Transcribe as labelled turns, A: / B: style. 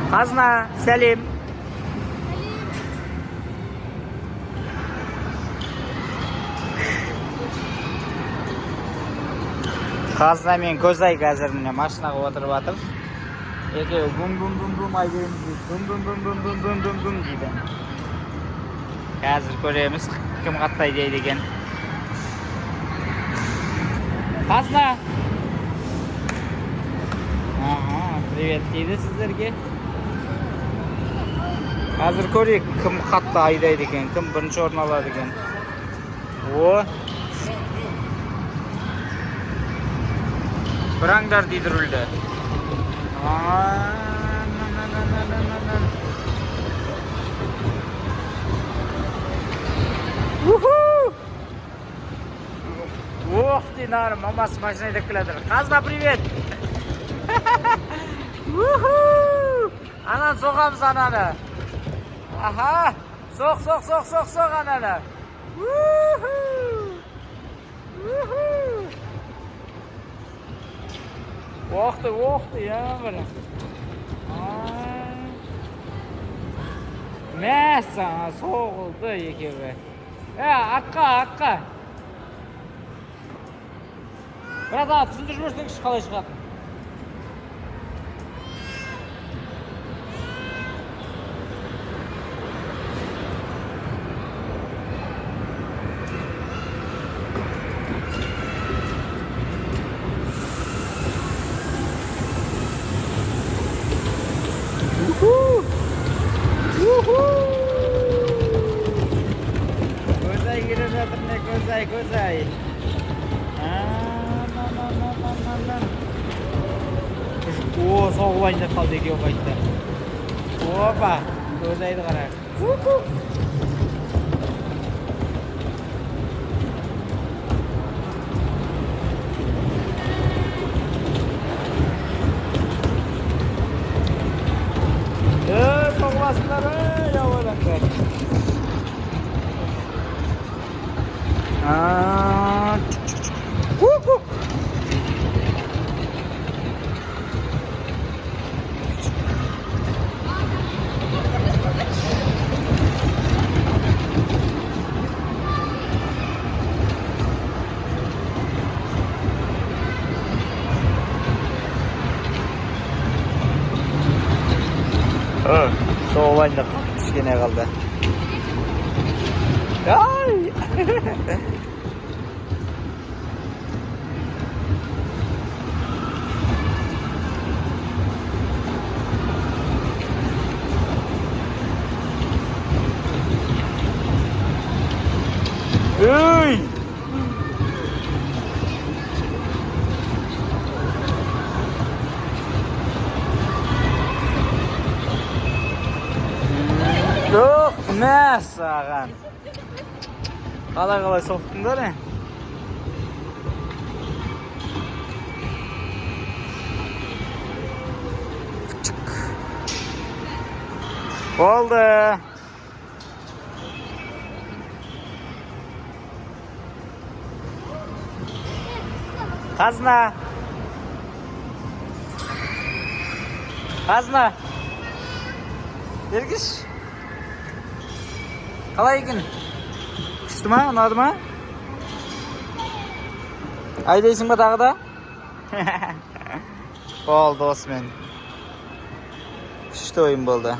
A: Қазна, сәлем. Қазна мен Көзай қазір міне машинаға отырып жатыр. Екеуі бум айдаймыз дейді. Бум дейді. Қазір көреміз кім қаттай дейді екен. Қазна. Привет дейді сіздерге. Қазір көрейік кім қатты айдайды екен, кім бірінші орын алады екен. О. Біраңдар дейді рөлді. Ох ты, наверное, мамасы машинайдап келатыр. Қазна, привет! Анан соғамыз ананы. Аха! Соқ ананы. Оқты, я бір. Мәссана соғылды екеуі. Атқа. Біраз ана түсіндіріп жіберсеңізші қалай шығатын. Көзай келіп жатыр не, Көзай. О, соғылайын деп қалды екеуі қайтты. Опа, Көзайды қара. Соғыласындар, жауадандар. Соғылайын да кішкене қалды. Ай! Ей! Жоқ, мәссаған. Қалай соқтыңдар, е? Болды. Қазна. Бергіш. Қалай екен? Күшті ма? Ұнады ма? Айдайсың ба тағы да? Болды осымен. Күшті ойын болды.